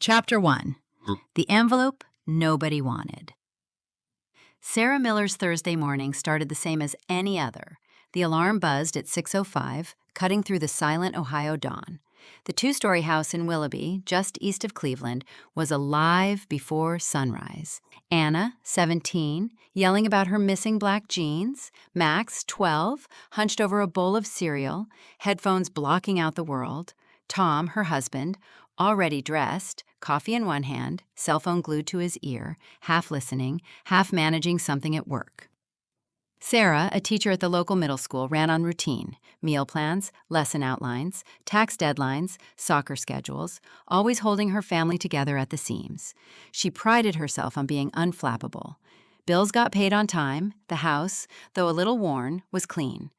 Chapter 1. The Envelope Nobody Wanted. Sarah Miller's Thursday morning started the same as any other. The alarm buzzed at 6:05, cutting through the silent Ohio dawn. The two-story house in Willoughby, just east of Cleveland, was alive before sunrise. Anna, 17, yelling about her missing black jeans. Max, 12, hunched over a bowl of cereal, headphones blocking out the world. Tom, her husband, already dressed, coffee in one hand, cell phone glued to his ear, half listening, half managing something at work. Sarah, a teacher at the local middle school, ran on routine: meal plans, lesson outlines, tax deadlines, soccer schedules, always holding her family together at the seams. She prided herself on being unflappable. Bills got paid on time. The house, though a little worn, was clean.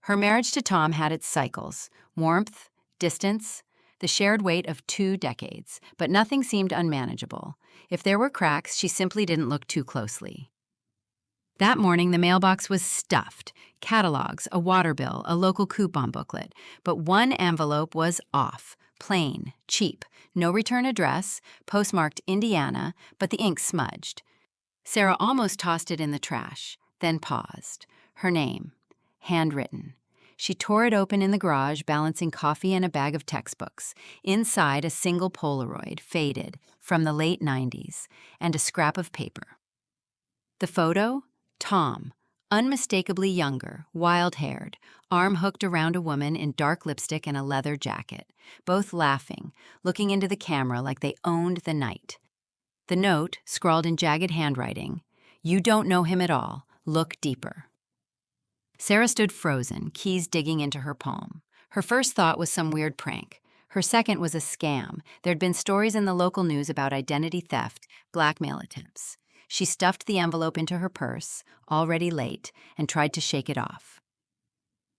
Her marriage to Tom had its cycles: warmth, distance, the shared weight of 2 decades, but nothing seemed unmanageable. If there were cracks, she simply didn't look too closely. That morning, the mailbox was stuffed: catalogs, a water bill, a local coupon booklet. But one envelope was off, plain, cheap, no return address, postmarked Indiana, but the ink smudged. Sarah almost tossed it in the trash, then paused. Her name, handwritten. She tore it open in the garage, balancing coffee and a bag of textbooks. Inside, a single Polaroid, faded, from the late 90s, and a scrap of paper. The photo? Tom, unmistakably younger, wild-haired, arm hooked around a woman in dark lipstick and a leather jacket, both laughing, looking into the camera like they owned the night. The note, scrawled in jagged handwriting: "You don't know him at all. Look deeper." Sarah stood frozen, keys digging into her palm. Her first thought was some weird prank. Her second was a scam. There'd been stories in the local news about identity theft, blackmail attempts. She stuffed the envelope into her purse, already late, and tried to shake it off.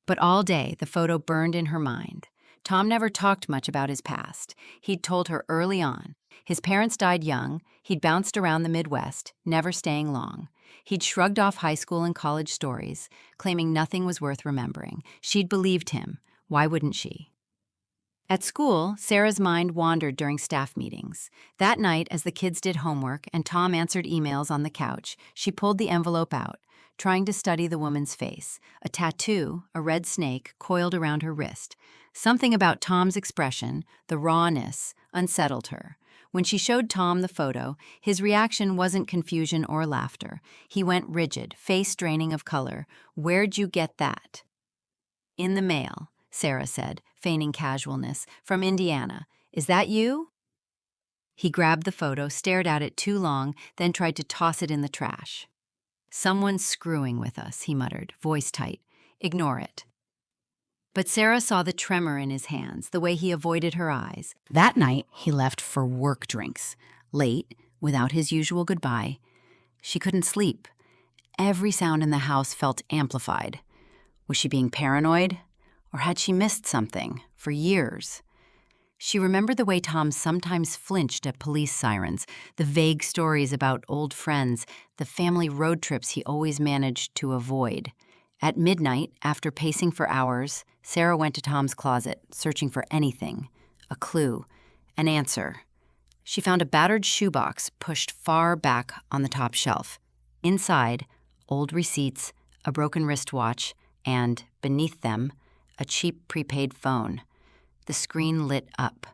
But all day, the photo burned in her mind. Tom never talked much about his past. He'd told her early on. His parents died young. He'd bounced around the Midwest, never staying long. He'd shrugged off high school and college stories, claiming nothing was worth remembering. She'd believed him. Why wouldn't she? At school, Sarah's mind wandered during staff meetings. That night, as the kids did homework and Tom answered emails on the couch, she pulled the envelope out, trying to study the woman's face. A tattoo, a red snake, coiled around her wrist. Something about Tom's expression, the rawness, unsettled her. When she showed Tom the photo, his reaction wasn't confusion or laughter. He went rigid, face draining of color. "Where'd you get that?" "In the mail," Sarah said, feigning casualness. "From Indiana. Is that you?" He grabbed the photo, stared at it too long, then tried to toss it in the trash. "Someone's screwing with us," he muttered, voice tight. "Ignore it." But Sarah saw the tremor in his hands, the way he avoided her eyes. That night, he left for work drinks. Late, without his usual goodbye. She couldn't sleep. Every sound in the house felt amplified. Was she being paranoid? Or had she missed something for years? She remembered the way Tom sometimes flinched at police sirens, the vague stories about old friends, the family road trips he always managed to avoid. At midnight, after pacing for hours, Sarah went to Tom's closet, searching for anything, a clue, an answer. She found a battered shoebox pushed far back on the top shelf. Inside, old receipts, a broken wristwatch, and, beneath them, a cheap prepaid phone. The screen lit up.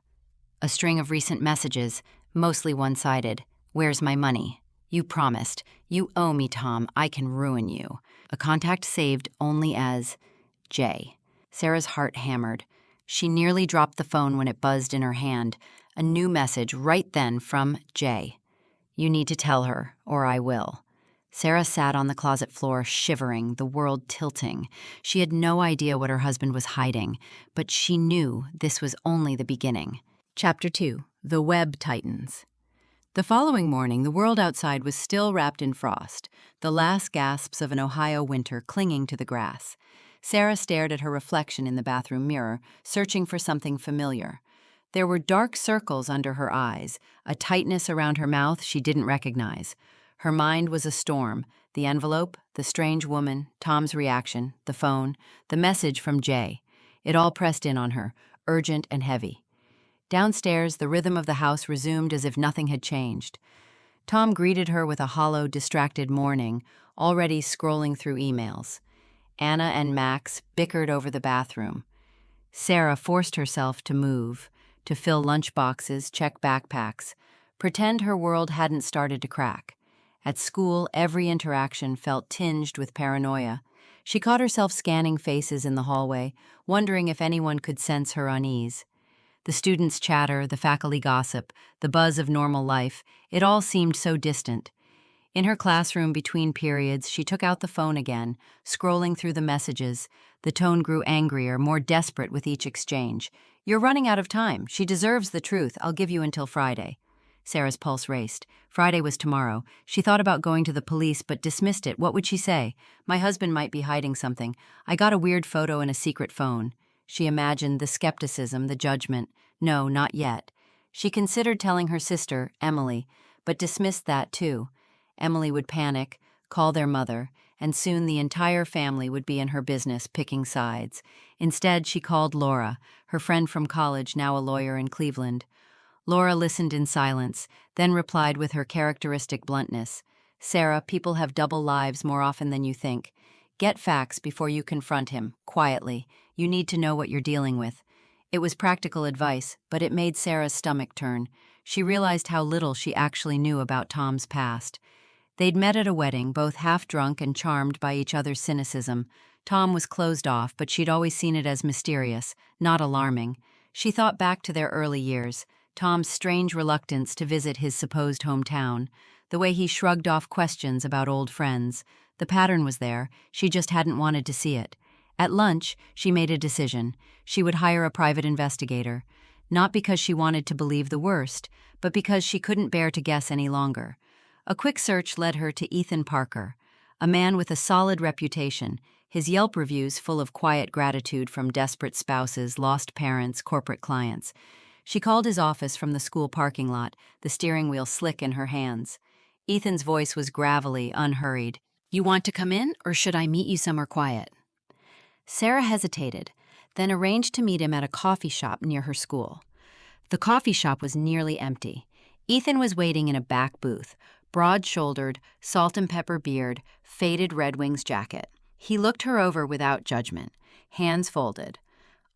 A string of recent messages, mostly one-sided. "Where's my money? You promised. You owe me, Tom. I can ruin you." A contact saved only as J. Sarah's heart hammered. She nearly dropped the phone when it buzzed in her hand. A new message right then from J. "You need to tell her, or I will." Sarah sat on the closet floor, shivering, the world tilting. She had no idea what her husband was hiding, but she knew this was only the beginning. Chapter 2. The Web Tightens. The following morning, the world outside was still wrapped in frost, the last gasps of an Ohio winter clinging to the grass. Sarah stared at her reflection in the bathroom mirror, searching for something familiar. There were dark circles under her eyes, a tightness around her mouth she didn't recognize. Her mind was a storm: the envelope, the strange woman, Tom's reaction, the phone, the message from Jay. It all pressed in on her, urgent and heavy. Downstairs, the rhythm of the house resumed as if nothing had changed. Tom greeted her with a hollow, distracted morning, already scrolling through emails. Anna and Max bickered over the bathroom. Sarah forced herself to move, to fill lunchboxes, check backpacks, pretend her world hadn't started to crack. At school, every interaction felt tinged with paranoia. She caught herself scanning faces in the hallway, wondering if anyone could sense her unease. The students' chatter, the faculty gossip, the buzz of normal life, it all seemed so distant. In her classroom between periods, she took out the phone again, scrolling through the messages. The tone grew angrier, more desperate with each exchange. "You're running out of time. She deserves the truth. I'll give you until Friday." Sarah's pulse raced. Friday was tomorrow. She thought about going to the police but dismissed it. What would she say? "My husband might be hiding something. I got a weird photo in a secret phone." She imagined the skepticism, the judgment. No, not yet. She considered telling her sister, Emily, but dismissed that too. Emily would panic, call their mother, and soon the entire family would be in her business picking sides. Instead, she called Laura, her friend from college, now a lawyer in Cleveland. Laura listened in silence, then replied with her characteristic bluntness. "Sarah, people have double lives more often than you think. Get facts before you confront him, quietly. You need to know what you're dealing with." It was practical advice, but it made Sarah's stomach turn. She realized how little she actually knew about Tom's past. They'd met at a wedding, both half-drunk and charmed by each other's cynicism. Tom was closed off, but she'd always seen it as mysterious, not alarming. She thought back to their early years, Tom's strange reluctance to visit his supposed hometown, the way he shrugged off questions about old friends. The pattern was there, she just hadn't wanted to see it. At lunch, she made a decision. She would hire a private investigator. Not because she wanted to believe the worst, but because she couldn't bear to guess any longer. A quick search led her to Ethan Parker, a man with a solid reputation, his Yelp reviews full of quiet gratitude from desperate spouses, lost parents, corporate clients. She called his office from the school parking lot, the steering wheel slick in her hands. Ethan's voice was gravelly, unhurried. "You want to come in, or should I meet you somewhere quiet?" Sarah hesitated, then arranged to meet him at a coffee shop near her school. The coffee shop was nearly empty. Ethan was waiting in a back booth, broad-shouldered, salt and pepper beard, faded Red Wings jacket. He looked her over without judgment, hands folded.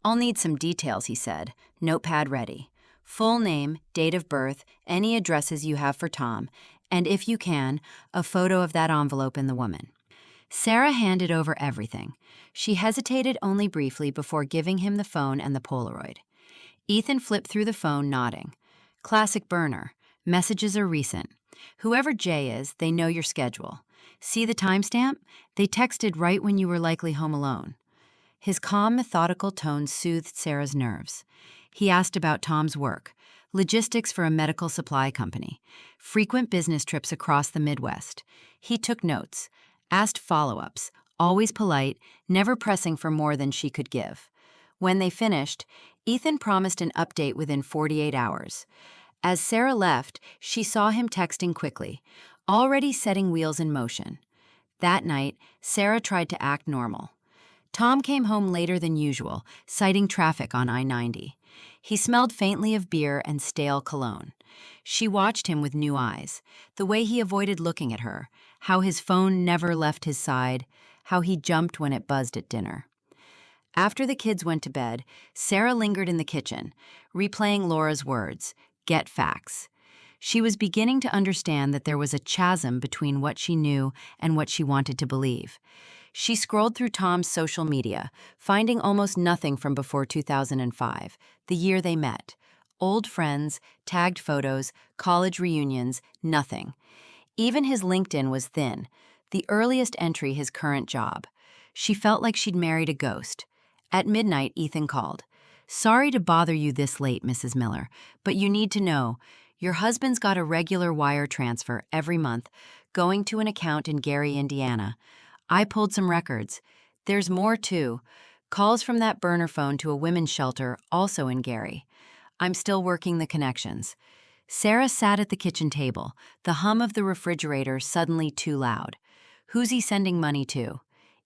"I'll need some details," he said, notepad ready. "Full name, date of birth, any addresses you have for Tom, and if you can, a photo of that envelope and the woman." Sarah handed over everything. She hesitated only briefly before giving him the phone and the Polaroid. Ethan flipped through the phone, nodding. "Classic burner. Messages are recent. Whoever Jay is, they know your schedule. See the timestamp? They texted right when you were likely home alone." His calm, methodical tone soothed Sarah's nerves. He asked about Tom's work, logistics for a medical supply company, frequent business trips across the Midwest. He took notes, asked follow-ups, always polite, never pressing for more than she could give. When they finished, Ethan promised an update within 48 hours. As Sarah left, she saw him texting quickly, already setting wheels in motion. That night, Sarah tried to act normal. Tom came home later than usual, citing traffic on I-90. He smelled faintly of beer and stale cologne. She watched him with new eyes, the way he avoided looking at her, how his phone never left his side, how he jumped when it buzzed at dinner. After the kids went to bed, Sarah lingered in the kitchen, replaying Laura's words, "Get facts." She was beginning to understand that there was a chasm between what she knew and what she wanted to believe. She scrolled through Tom's social media, finding almost nothing from before 2005, the year they met. Old friends, tagged photos, college reunions, nothing. Even his LinkedIn was thin, the earliest entry his current job. She felt like she'd married a ghost. At midnight, Ethan called. "Sorry to bother you this late, Mrs. Miller, but you need to know, your husband's got a regular wire transfer every month, going to an account in Gary, Indiana. I pulled some records. There's more, too. Calls from that burner phone to a women's shelter, also in Gary. I'm still working the connections." Sarah sat at the kitchen table, the hum of the refrigerator suddenly too loud. "Who's he sending money to?"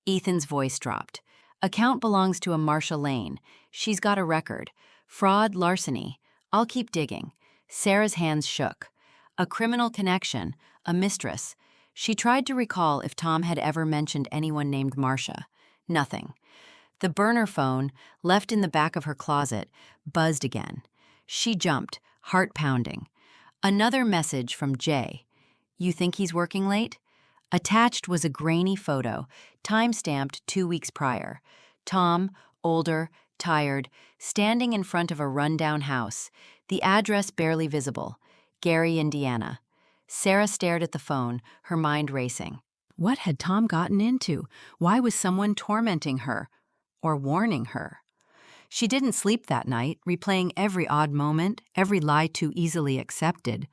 Ethan's voice dropped. "Account belongs to a Marsha Lane. She's got a record. Fraud, larceny. I'll keep digging. Sarah's hands shook. A criminal connection, a mistress. She tried to recall if Tom had ever mentioned anyone named Marcia. Nothing. The burner phone, left in the back of her closet, buzzed again. She jumped, heart pounding. Another message from Jay. You think he's working late? Attached was a grainy photo, time-stamped 2 weeks prior. Tom, older, tired, standing in front of a rundown house, the address barely visible. Gary, Indiana. Sarah stared at the phone, her mind racing. What had Tom gotten into? Why was someone tormenting her? Or warning her? She didn't sleep that night, replaying every odd moment, every lie too easily accepted.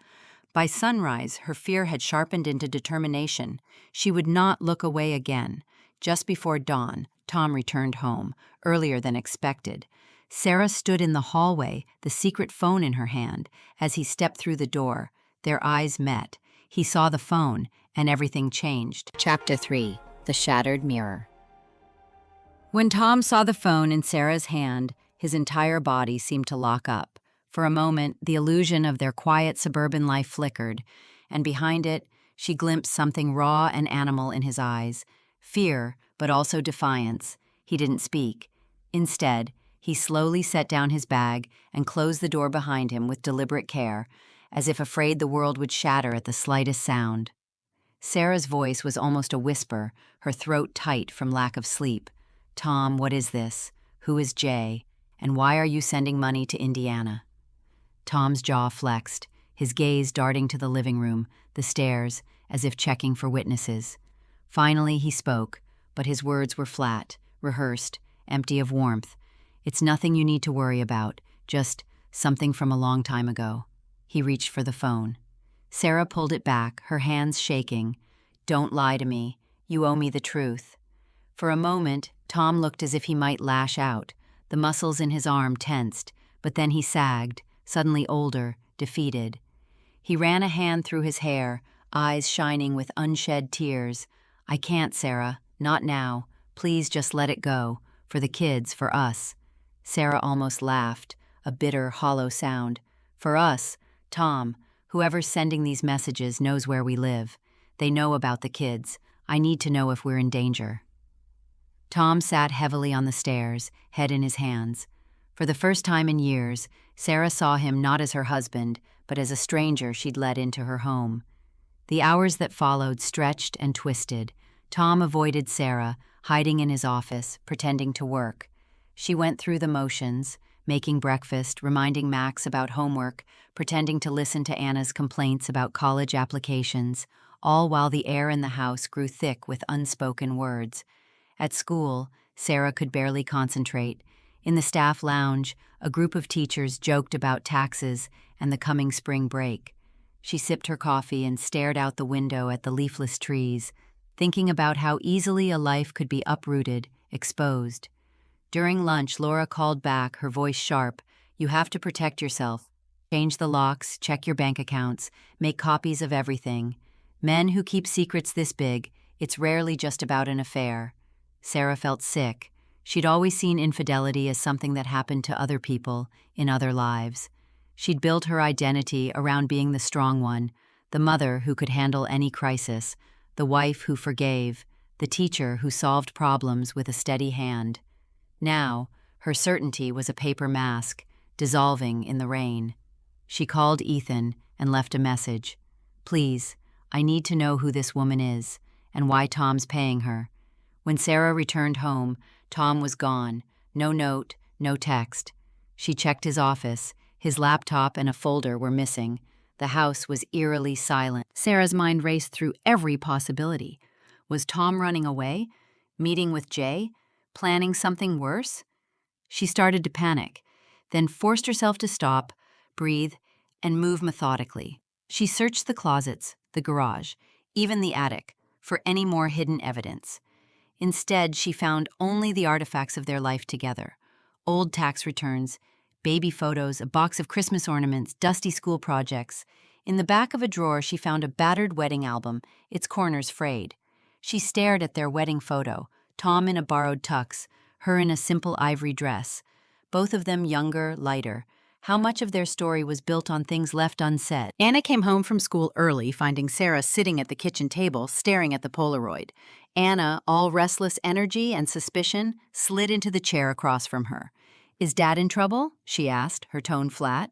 By sunrise, her fear had sharpened into determination. She would not look away again. Just before dawn, Tom returned home, earlier than expected. Sarah stood in the hallway, the secret phone in her hand. As he stepped through the door, their eyes met. He saw the phone, and everything changed. Chapter 3: The Shattered Mirror. When Tom saw the phone in Sarah's hand, his entire body seemed to lock up. For a moment, the illusion of their quiet suburban life flickered, and behind it, she glimpsed something raw and animal in his eyes. Fear, but also defiance. He didn't speak. Instead, he slowly set down his bag and closed the door behind him with deliberate care, as if afraid the world would shatter at the slightest sound. Sarah's voice was almost a whisper, her throat tight from lack of sleep. Tom, what is this? Who is Jay? And why are you sending money to Indiana? Tom's jaw flexed, his gaze darting to the living room, the stairs, as if checking for witnesses. Finally, he spoke, but his words were flat, rehearsed, empty of warmth. It's nothing you need to worry about, just something from a long time ago. He reached for the phone. Sarah pulled it back, her hands shaking. Don't lie to me. You owe me the truth. For a moment, Tom looked as if he might lash out. The muscles in his arm tensed, but then he sagged, suddenly older, defeated. He ran a hand through his hair, eyes shining with unshed tears. I can't, Sarah. Not now. Please just let it go. For the kids, for us. Sarah almost laughed, a bitter, hollow sound. For us, Tom, whoever's sending these messages knows where we live. They know about the kids. I need to know if we're in danger. Tom sat heavily on the stairs, head in his hands. For the first time in years, Sarah saw him not as her husband, but as a stranger she'd let into her home. The hours that followed stretched and twisted. Tom avoided Sarah, hiding in his office, pretending to work. She went through the motions, making breakfast, reminding Max about homework, pretending to listen to Anna's complaints about college applications, all while the air in the house grew thick with unspoken words. At school, Sarah could barely concentrate. In the staff lounge, a group of teachers joked about taxes and the coming spring break. She sipped her coffee and stared out the window at the leafless trees, thinking about how easily a life could be uprooted, exposed. During lunch, Laura called back, her voice sharp. You have to protect yourself. Change the locks, check your bank accounts, make copies of everything. Men who keep secrets this big, it's rarely just about an affair. Sarah felt sick. She'd always seen infidelity as something that happened to other people, in other lives. She'd built her identity around being the strong one, the mother who could handle any crisis, the wife who forgave, the teacher who solved problems with a steady hand. Now, her certainty was a paper mask, dissolving in the rain. She called Ethan and left a message. Please, I need to know who this woman is, and why Tom's paying her. When Sarah returned home, Tom was gone. No note, no text. She checked his office. His laptop and a folder were missing. The house was eerily silent. Sarah's mind raced through every possibility. Was Tom running away? Meeting with Jay? Planning something worse? She started to panic, then forced herself to stop, breathe, and move methodically. She searched the closets, the garage, even the attic, for any more hidden evidence. Instead, she found only the artifacts of their life together. Old tax returns, baby photos, a box of Christmas ornaments, dusty school projects. In the back of a drawer, she found a battered wedding album, its corners frayed. She stared at their wedding photo, Tom in a borrowed tux, her in a simple ivory dress, both of them younger, lighter. How much of their story was built on things left unsaid? Anna came home from school early, finding Sarah sitting at the kitchen table, staring at the Polaroid. Anna, all restless energy and suspicion, slid into the chair across from her. "Is Dad in trouble?" she asked, her tone flat.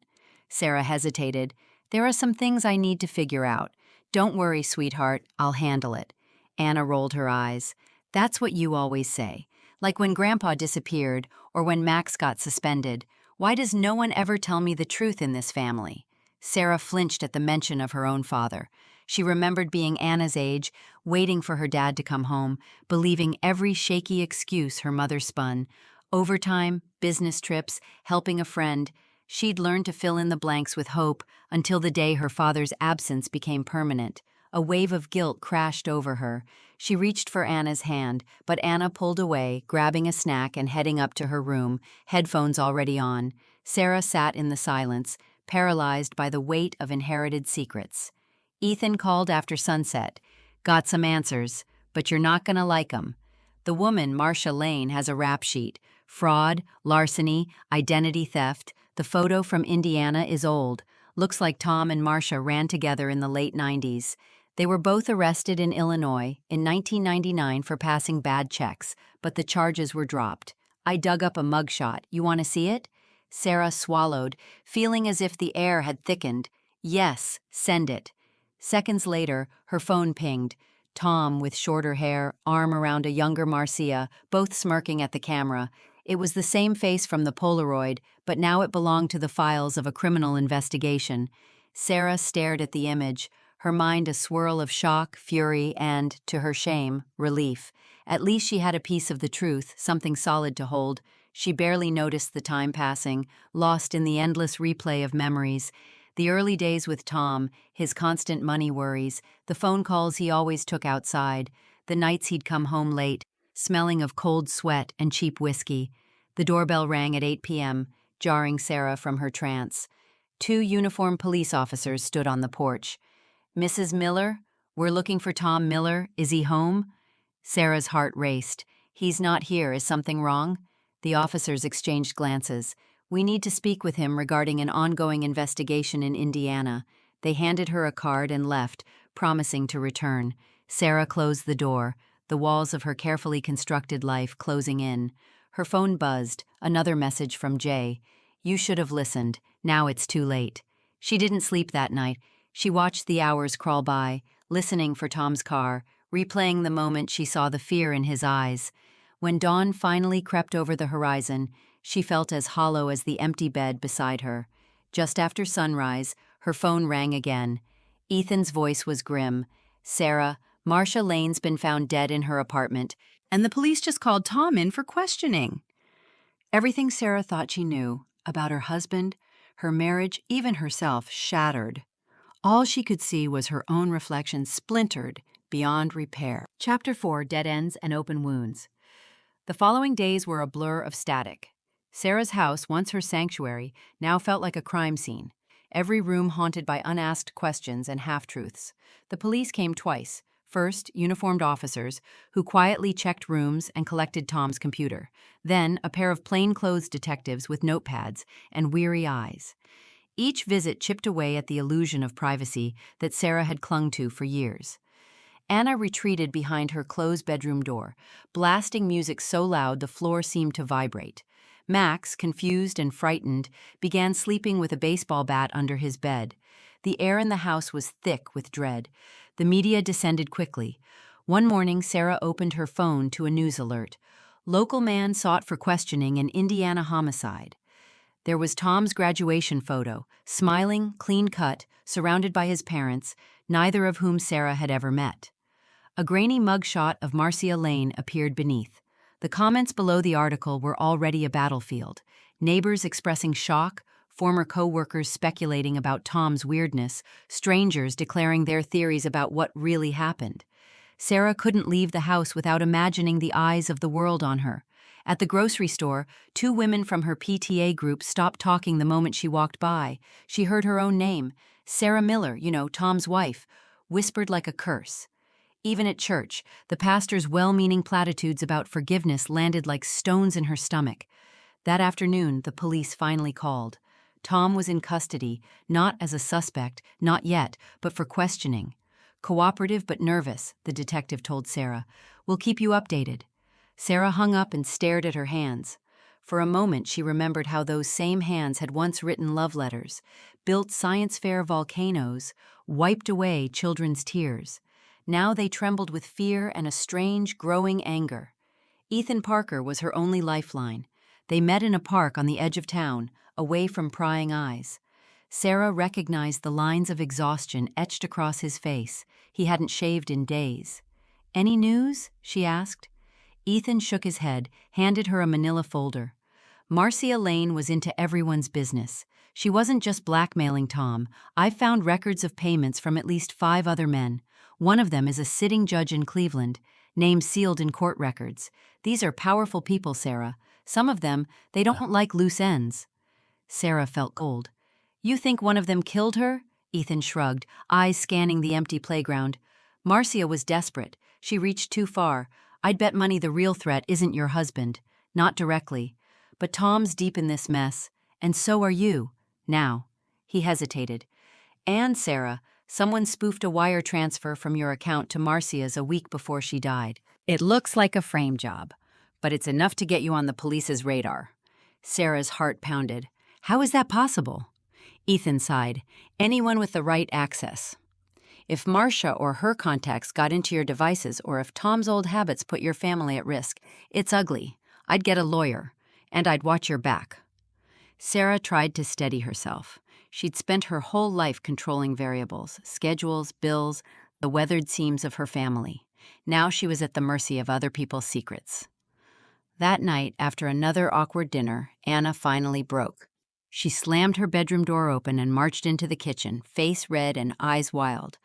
Sarah hesitated. "There are some things I need to figure out. Don't worry, sweetheart, I'll handle it." Anna rolled her eyes. "That's what you always say. Like when Grandpa disappeared, or when Max got suspended. Why does no one ever tell me the truth in this family?" Sarah flinched at the mention of her own father. She remembered being Anna's age, waiting for her dad to come home, believing every shaky excuse her mother spun. Overtime, business trips, helping a friend. She'd learned to fill in the blanks with hope until the day her father's absence became permanent. A wave of guilt crashed over her. She reached for Anna's hand, but Anna pulled away, grabbing a snack and heading up to her room, headphones already on. Sarah sat in the silence, paralyzed by the weight of inherited secrets. Ethan called after sunset. "Got some answers, but you're not gonna like 'em. The woman, Marcia Lane, has a rap sheet. Fraud, larceny, identity theft. The photo from Indiana is old. Looks like Tom and Marcia ran together in the late 90s. They were both arrested in Illinois in 1999 for passing bad checks, but the charges were dropped. I dug up a mugshot. You want to see it?" Sarah swallowed, feeling as if the air had thickened. "Yes, send it." Seconds later, her phone pinged. Tom, with shorter hair, arm around a younger Marcia, both smirking at the camera. It was the same face from the Polaroid, but now it belonged to the files of a criminal investigation. Sarah stared at the image, her mind a swirl of shock, fury, and, to her shame, relief. At least she had a piece of the truth, something solid to hold. She barely noticed the time passing, lost in the endless replay of memories. The early days with Tom, his constant money worries, the phone calls he always took outside, the nights he'd come home late, smelling of cold sweat and cheap whiskey. The doorbell rang at 8 p.m., jarring Sarah from her trance. 2 uniformed police officers stood on the porch. "Mrs. Miller? We're looking for Tom Miller. Is he home?" Sarah's heart raced. "He's not here. Is something wrong?" The officers exchanged glances. "We need to speak with him regarding an ongoing investigation in Indiana." They handed her a card and left, promising to return. Sarah closed the door, the walls of her carefully constructed life closing in. Her phone buzzed, another message from Jay. "You should have listened. Now it's too late." She didn't sleep that night. She watched the hours crawl by, listening for Tom's car, replaying the moment she saw the fear in his eyes. When dawn finally crept over the horizon, she felt as hollow as the empty bed beside her. Just after sunrise, her phone rang again. Ethan's voice was grim. "Sarah, Marcia Lane's been found dead in her apartment, and the police just called Tom in for questioning." Everything Sarah thought she knew about her husband, her marriage, even herself, shattered. All she could see was her own reflection splintered beyond repair. Chapter 4: Dead Ends and Open Wounds. The following days were a blur of static. Sarah's house, once her sanctuary, now felt like a crime scene. Every room haunted by unasked questions and half-truths. The police came twice. First, uniformed officers, who quietly checked rooms and collected Tom's computer. Then, a pair of plainclothes detectives with notepads and weary eyes. Each visit chipped away at the illusion of privacy that Sarah had clung to for years. Anna retreated behind her closed bedroom door, blasting music so loud the floor seemed to vibrate. Max, confused and frightened, began sleeping with a baseball bat under his bed. The air in the house was thick with dread. The media descended quickly. One morning, Sarah opened her phone to a news alert. Local man sought for questioning in Indiana homicide. There was Tom's graduation photo, smiling, clean-cut, surrounded by his parents, neither of whom Sarah had ever met. A grainy mugshot of Marcia Lane appeared beneath. The comments below the article were already a battlefield. Neighbors expressing shock, former co-workers speculating about Tom's weirdness, strangers declaring their theories about what really happened. Sarah couldn't leave the house without imagining the eyes of the world on her. At the grocery store, 2 women from her PTA group stopped talking the moment she walked by. She heard her own name, Sarah Miller, Tom's wife, whispered like a curse. Even at church, the pastor's well-meaning platitudes about forgiveness landed like stones in her stomach. That afternoon, the police finally called. Tom was in custody, not as a suspect, not yet, but for questioning. Cooperative but nervous, the detective told Sarah. We'll keep you updated. Sarah hung up and stared at her hands. For a moment, she remembered how those same hands had once written love letters, built science fair volcanoes, wiped away children's tears. Now they trembled with fear and a strange, growing anger. Ethan Parker was her only lifeline. They met in a park on the edge of town, away from prying eyes. Sarah recognized the lines of exhaustion etched across his face. He hadn't shaved in days. "Any news?" she asked. Ethan shook his head, handed her a manila folder. Marcia Lane was into everyone's business. She wasn't just blackmailing Tom. I've found records of payments from at least 5 other men. One of them is a sitting judge in Cleveland, name sealed in court records. These are powerful people, Sarah. Some of them, they don't like loose ends. Sarah felt cold. You think one of them killed her? Ethan shrugged, eyes scanning the empty playground. Marcia was desperate. She reached too far. I'd bet money the real threat isn't your husband. Not directly. But Tom's deep in this mess, and so are you. Now. He hesitated. And, Sarah, someone spoofed a wire transfer from your account to Marcia's a week before she died. It looks like a frame job, but it's enough to get you on the police's radar. Sarah's heart pounded. How is that possible? Ethan sighed. Anyone with the right access. If Marcia or her contacts got into your devices, or if Tom's old habits put your family at risk, it's ugly. I'd get a lawyer, and I'd watch your back. Sarah tried to steady herself. She'd spent her whole life controlling variables, schedules, bills, the weathered seams of her family. Now she was at the mercy of other people's secrets. That night, after another awkward dinner, Anna finally broke. She slammed her bedroom door open and marched into the kitchen, face red and eyes wild.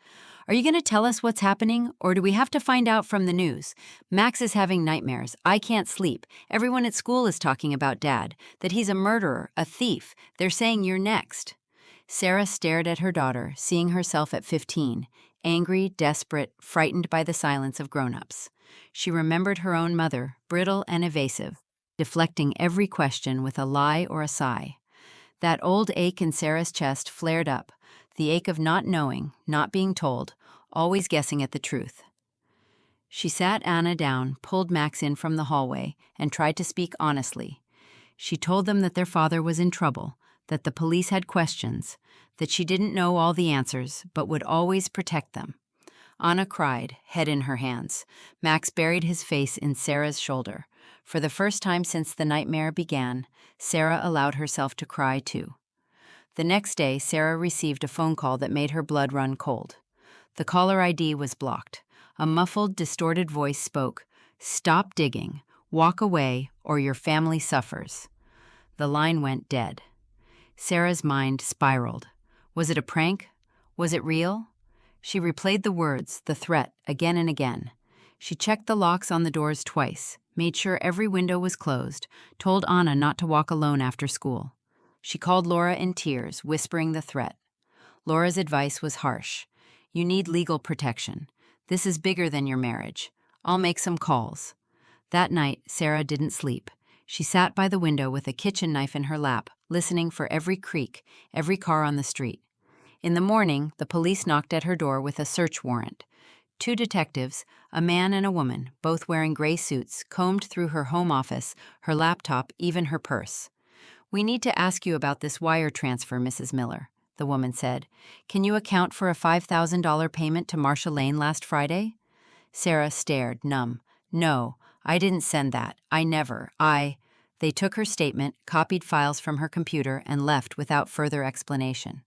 Are you going to tell us what's happening, or do we have to find out from the news? Max is having nightmares. I can't sleep. Everyone at school is talking about Dad, that he's a murderer, a thief. They're saying you're next. Sarah stared at her daughter, seeing herself at 15, angry, desperate, frightened by the silence of grown-ups. She remembered her own mother, brittle and evasive, deflecting every question with a lie or a sigh. That old ache in Sarah's chest flared up, the ache of not knowing, not being told, always guessing at the truth. She sat Anna down, pulled Max in from the hallway, and tried to speak honestly. She told them that their father was in trouble, that the police had questions, that she didn't know all the answers, but would always protect them. Anna cried, head in her hands. Max buried his face in Sarah's shoulder. For the first time since the nightmare began, Sarah allowed herself to cry too. The next day, Sarah received a phone call that made her blood run cold. The caller ID was blocked. A muffled, distorted voice spoke, "Stop digging, walk away, or your family suffers." The line went dead. Sarah's mind spiraled. Was it a prank? Was it real? She replayed the words, the threat, again and again. She checked the locks on the doors twice, made sure every window was closed, told Anna not to walk alone after school. She called Laura in tears, whispering the threat. Laura's advice was harsh. You need legal protection. This is bigger than your marriage. I'll make some calls. That night, Sarah didn't sleep. She sat by the window with a kitchen knife in her lap, listening for every creak, every car on the street. In the morning, the police knocked at her door with a search warrant. 2 detectives, a man and a woman, both wearing gray suits, combed through her home office, her laptop, even her purse. "We need to ask you about this wire transfer, Mrs. Miller," the woman said. "Can you account for a $5,000 payment to Marcia Lane last Friday?" Sarah stared, numb. "No, I didn't send that. I never. They took her statement, copied files from her computer, and left without further explanation.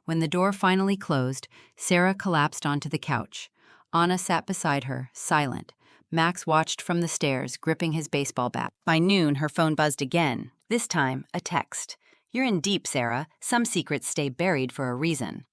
When the door finally closed, Sarah collapsed onto the couch. Anna sat beside her, silent. Max watched from the stairs, gripping his baseball bat. By noon, her phone buzzed again. This time, a text. "You're in deep, Sarah. Some secrets stay buried for a reason."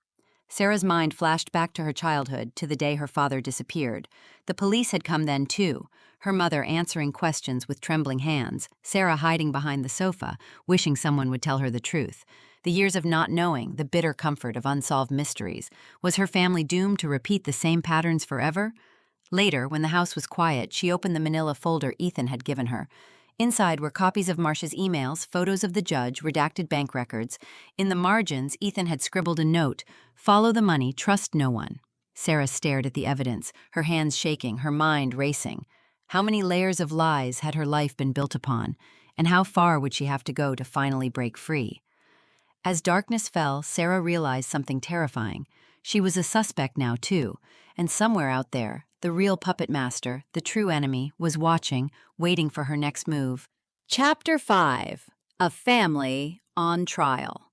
Sarah's mind flashed back to her childhood, to the day her father disappeared. The police had come then, too. Her mother answering questions with trembling hands, Sarah hiding behind the sofa, wishing someone would tell her the truth. The years of not knowing, the bitter comfort of unsolved mysteries. Was her family doomed to repeat the same patterns forever? Later, when the house was quiet, she opened the manila folder Ethan had given her. Inside were copies of Marcia's emails, photos of the judge, redacted bank records. In the margins, Ethan had scribbled a note, "Follow the money, trust no one." Sarah stared at the evidence, her hands shaking, her mind racing. How many layers of lies had her life been built upon, and how far would she have to go to finally break free? As darkness fell, Sarah realized something terrifying. She was a suspect now, too, and somewhere out there, the real puppet master, the true enemy, was watching, waiting for her next move. Chapter 5: A Family on Trial.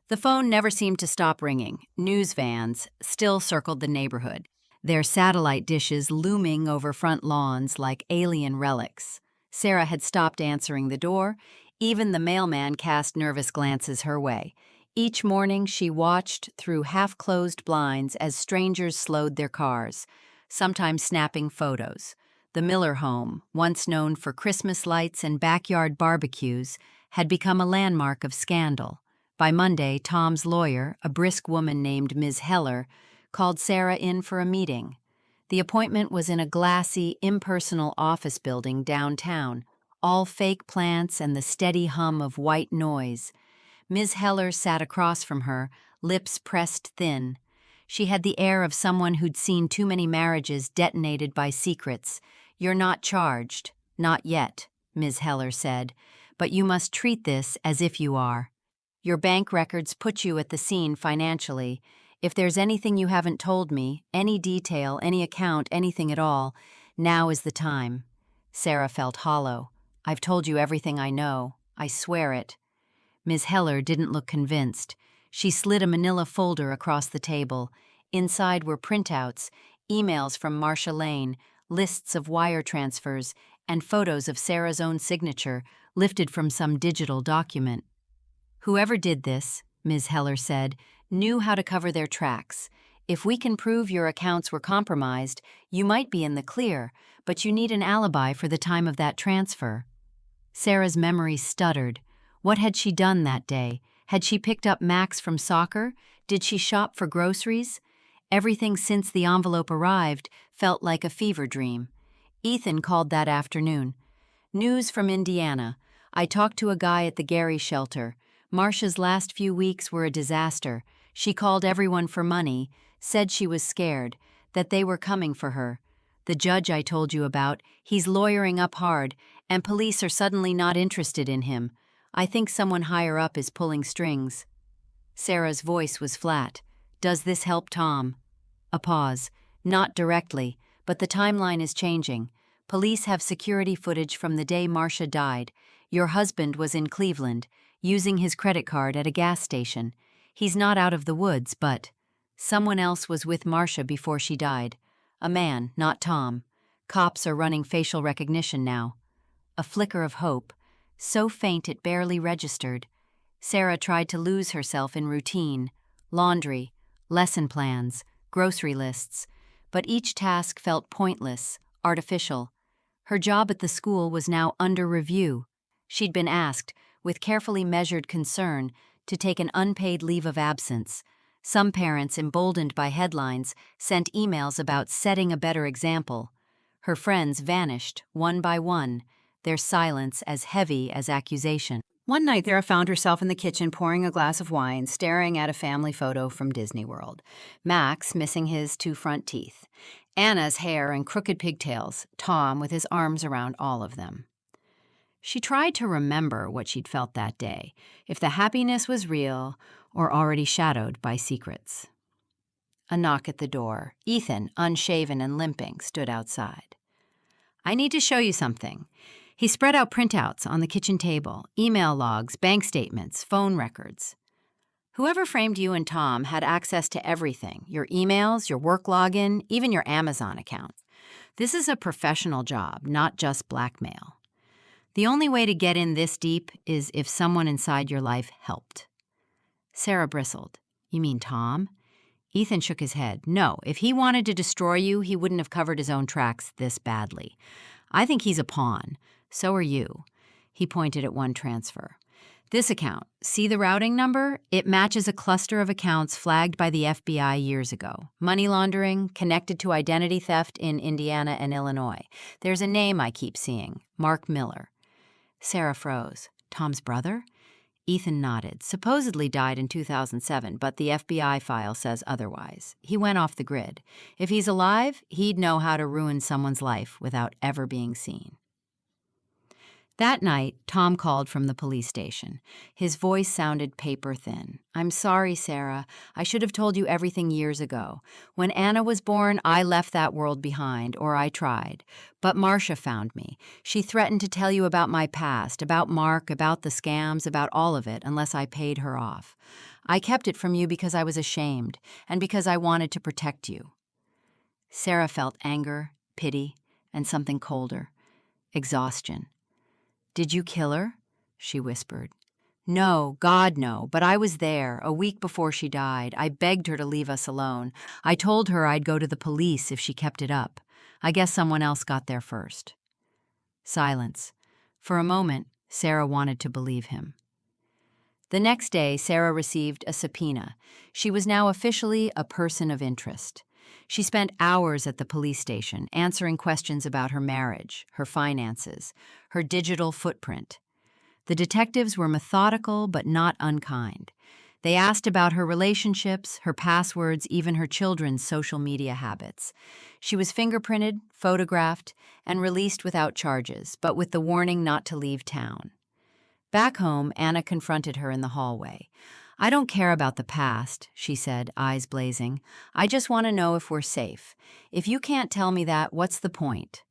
The phone never seemed to stop ringing. News vans still circled the neighborhood, their satellite dishes looming over front lawns like alien relics. Sarah had stopped answering the door. Even the mailman cast nervous glances her way. Each morning she watched through half-closed blinds as strangers slowed their cars, sometimes snapping photos. The Miller home, once known for Christmas lights and backyard barbecues, had become a landmark of scandal. By Monday, Tom's lawyer, a brisk woman named Ms. Heller, called Sarah in for a meeting. The appointment was in a glassy, impersonal office building downtown, all fake plants and the steady hum of white noise. Ms. Heller sat across from her, lips pressed thin. She had the air of someone who'd seen too many marriages detonated by secrets. "You're not charged. Not yet," Ms. Heller said, "but you must treat this as if you are. Your bank records put you at the scene financially. If there's anything you haven't told me, any detail, any account, anything at all, now is the time." Sarah felt hollow. "I've told you everything I know. I swear it." Ms. Heller didn't look convinced. She slid a manila folder across the table. Inside were printouts, emails from Marcia Lane, lists of wire transfers, and photos of Sarah's own signature, lifted from some digital document. "Whoever did this," Ms. Heller said, "knew how to cover their tracks. If we can prove your accounts were compromised, you might be in the clear, but you need an alibi for the time of that transfer." Sarah's memory stuttered. What had she done that day? Had she picked up Max from soccer? Did she shop for groceries? Everything since the envelope arrived felt like a fever dream. Ethan called that afternoon. "News from Indiana. I talked to a guy at the Gary shelter. Marcia's last few weeks were a disaster. She called everyone for money, said she was scared, that they were coming for her. The judge I told you about, he's lawyering up hard, and police are suddenly not interested in him. I think someone higher up is pulling strings." Sarah's voice was flat. "Does this help Tom?" A pause. "Not directly, but the timeline is changing. Police have security footage from the day Marcia died. Your husband was in Cleveland, using his credit card at a gas station. He's not out of the woods, but someone else was with Marcia before she died. A man, not Tom. Cops are running facial recognition now." A flicker of hope, so faint it barely registered. Sarah tried to lose herself in routine, laundry, lesson plans, grocery lists, but each task felt pointless, artificial. Her job at the school was now under review. She'd been asked, with carefully measured concern, to take an unpaid leave of absence. Some parents, emboldened by headlines, sent emails about setting a better example. Her friends vanished, one by one, their silence as heavy as accusation. One night, Sarah found herself in the kitchen pouring a glass of wine, staring at a family photo from Disney World. Max missing his 2 front teeth, Anna's hair and crooked pigtails, Tom with his arms around all of them. She tried to remember what she'd felt that day, if the happiness was real or already shadowed by secrets. A knock at the door. Ethan, unshaven and limping, stood outside. "I need to show you something." He spread out printouts on the kitchen table, email logs, bank statements, phone records. "Whoever framed you and Tom had access to everything, your emails, your work login, even your Amazon account. This is a professional job, not just blackmail. The only way to get in this deep is if someone inside your life helped." Sarah bristled. "You mean Tom?" Ethan shook his head. "No, if he wanted to destroy you, he wouldn't have covered his own tracks this badly. I think he's a pawn. So are you." He pointed at one transfer. "This account, see the routing number? It matches a cluster of accounts flagged by the FBI years ago. Money laundering, connected to identity theft in Indiana and Illinois. There's a name I keep seeing, Mark Miller." Sarah froze. Tom's brother? Ethan nodded. Supposedly died in 2007, but the FBI file says otherwise. He went off the grid. If he's alive, he'd know how to ruin someone's life without ever being seen. That night, Tom called from the police station. His voice sounded paper thin. "I'm sorry, Sarah. I should have told you everything years ago. When Anna was born, I left that world behind, or I tried. But Marcia found me. She threatened to tell you about my past, about Mark, about the scams, about all of it, unless I paid her off. I kept it from you because I was ashamed, and because I wanted to protect you." Sarah felt anger, pity, and something colder. Exhaustion. "Did you kill her?" she whispered. "No, God, no, but I was there, a week before she died. I begged her to leave us alone. I told her I'd go to the police if she kept it up. I guess someone else got there first." Silence. For a moment, Sarah wanted to believe him. The next day, Sarah received a subpoena. She was now officially a person of interest. She spent hours at the police station answering questions about her marriage, her finances, her digital footprint. The detectives were methodical but not unkind. They asked about her relationships, her passwords, even her children's social media habits. She was fingerprinted, photographed, and released without charges, but with the warning not to leave town. Back home, Anna confronted her in the hallway. "I don't care about the past," she said, eyes blazing. "I just want to know if we're safe. If you can't tell me that, what's the point?"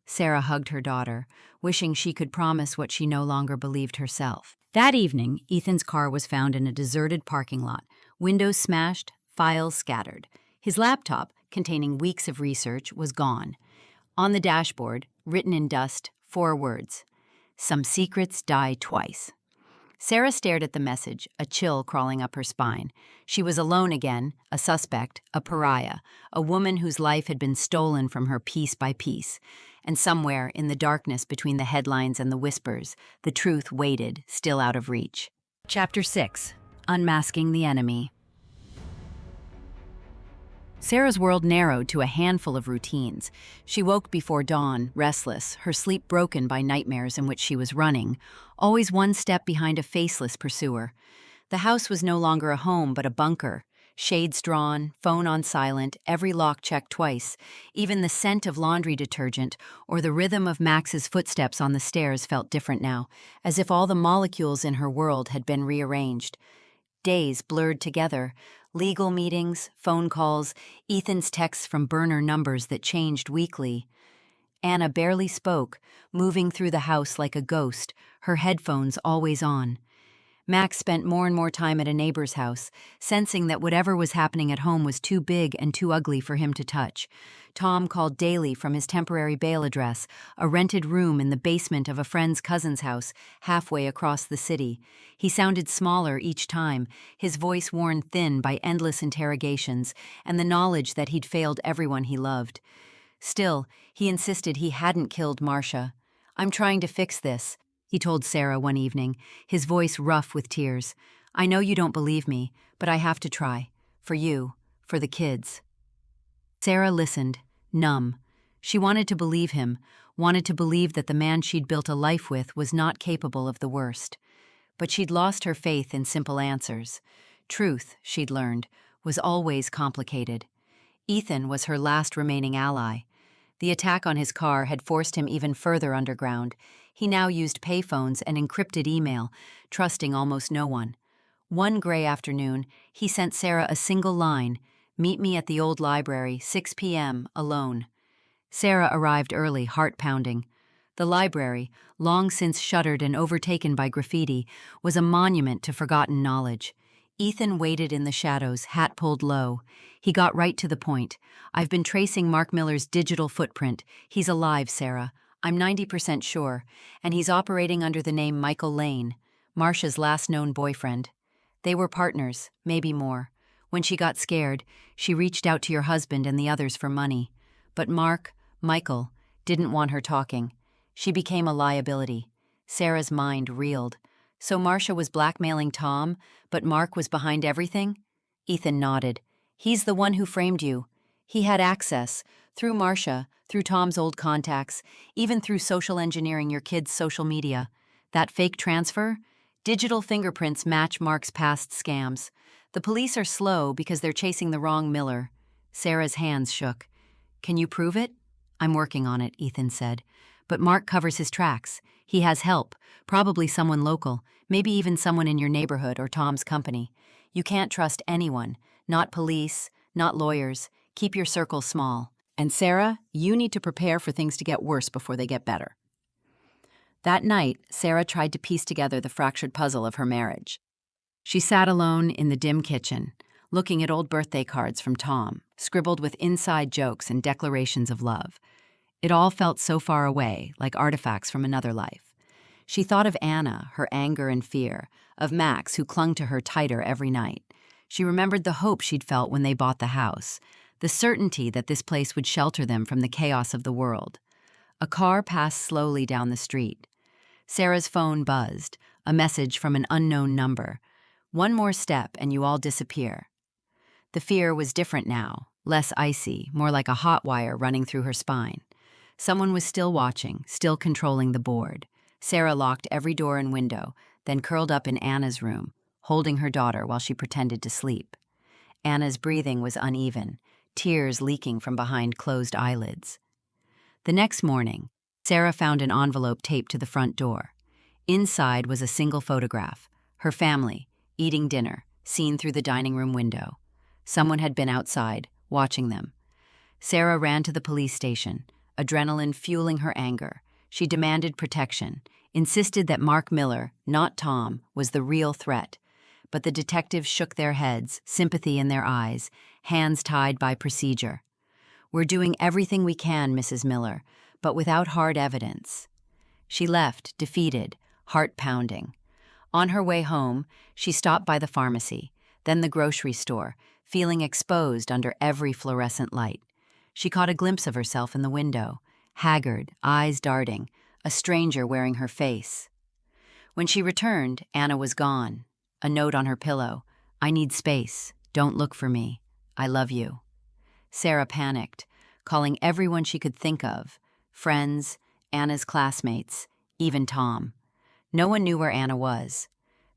Sarah hugged her daughter, wishing she could promise what she no longer believed herself. That evening, Ethan's car was found in a deserted parking lot, windows smashed, files scattered. His laptop, containing weeks of research, was gone. On the dashboard, written in dust, 4 words: "Some secrets die twice." Sarah stared at the message, a chill crawling up her spine. She was alone again, a suspect, a pariah, a woman whose life had been stolen from her piece by piece. And somewhere, in the darkness between the headlines and the whispers, the truth waited, still out of reach. Chapter 6. Unmasking the Enemy. Sarah's world narrowed to a handful of routines. She woke before dawn, restless, her sleep broken by nightmares in which she was running, always one step behind a faceless pursuer. The house was no longer a home but a bunker. Shades drawn, phone on silent, every lock checked twice. Even the scent of laundry detergent or the rhythm of Max's footsteps on the stairs felt different now, as if all the molecules in her world had been rearranged. Days blurred together. Legal meetings, phone calls, Ethan's texts from burner numbers that changed weekly. Anna barely spoke, moving through the house like a ghost, her headphones always on. Max spent more and more time at a neighbor's house, sensing that whatever was happening at home was too big and too ugly for him to touch. Tom called daily from his temporary bail address, a rented room in the basement of a friend's cousin's house, halfway across the city. He sounded smaller each time, his voice worn thin by endless interrogations and the knowledge that he'd failed everyone he loved. Still, he insisted he hadn't killed Marcia. "I'm trying to fix this," he told Sarah one evening, his voice rough with tears. "I know you don't believe me, but I have to try. For you, for the kids." Sarah listened, numb. She wanted to believe him, wanted to believe that the man she'd built a life with was not capable of the worst. But she'd lost her faith in simple answers. Truth, she'd learned, was always complicated. Ethan was her last remaining ally. The attack on his car had forced him even further underground. He now used payphones and encrypted email, trusting almost no one. One gray afternoon, he sent Sarah a single line: "Meet me at the old library, 6 p.m., alone." Sarah arrived early, heart pounding. The library, long since shuttered and overtaken by graffiti, was a monument to forgotten knowledge. Ethan waited in the shadows, hat pulled low. He got right to the point. "I've been tracing Mark Miller's digital footprint. He's alive, Sarah. I'm 90% sure. And he's operating under the name Michael Lane, Marcia's last known boyfriend. They were partners, maybe more. When she got scared, she reached out to your husband and the others for money. But Michael, didn't want her talking. She became a liability." Sarah's mind reeled. So Marcia was blackmailing Tom, but Mark was behind everything? Ethan nodded. "He's the one who framed you. He had access, Through Marcia, through Tom's old contacts, even through social engineering your kid's social media. That fake transfer? Digital fingerprints match Mark's past scams. The police are slow because they're chasing the wrong Miller. Sarah's hands shook. Can you prove it? I'm working on it, Ethan said. But Mark covers his tracks. He has help, probably someone local, maybe even someone in your neighborhood or Tom's company. You can't trust anyone, not police, not lawyers. Keep your circle small. And Sarah, you need to prepare for things to get worse before they get better. That night, Sarah tried to piece together the fractured puzzle of her marriage. She sat alone in the dim kitchen, looking at old birthday cards from Tom, scribbled with inside jokes and declarations of love. It all felt so far away, like artifacts from another life. She thought of Anna, her anger and fear, of Max, who clung to her tighter every night. She remembered the hope she'd felt when they bought the house, the certainty that this place would shelter them from the chaos of the world. A car passed slowly down the street. Sarah's phone buzzed, a message from an unknown number. One more step and you all disappear. The fear was different now, less icy, more like a hot wire running through her spine. Someone was still watching, still controlling the board. Sarah locked every door and window, then curled up in Anna's room, holding her daughter while she pretended to sleep. Anna's breathing was uneven, tears leaking from behind closed eyelids. The next morning, Sarah found an envelope taped to the front door. Inside was a single photograph, her family, eating dinner, seen through the dining room window. Someone had been outside, watching them. Sarah ran to the police station, adrenaline fueling her anger. She demanded protection, insisted that Mark Miller, not Tom, was the real threat. But the detectives shook their heads, sympathy in their eyes, hands tied by procedure. We're doing everything we can, Mrs. Miller, but without hard evidence. She left, defeated, heart pounding. On her way home, she stopped by the pharmacy, then the grocery store, feeling exposed under every fluorescent light. She caught a glimpse of herself in the window, haggard, eyes darting, a stranger wearing her face. When she returned, Anna was gone. A note on her pillow. I need space. Don't look for me. I love you. Sarah panicked, calling everyone she could think of, friends, Anna's classmates, even Tom. No one knew where Anna was.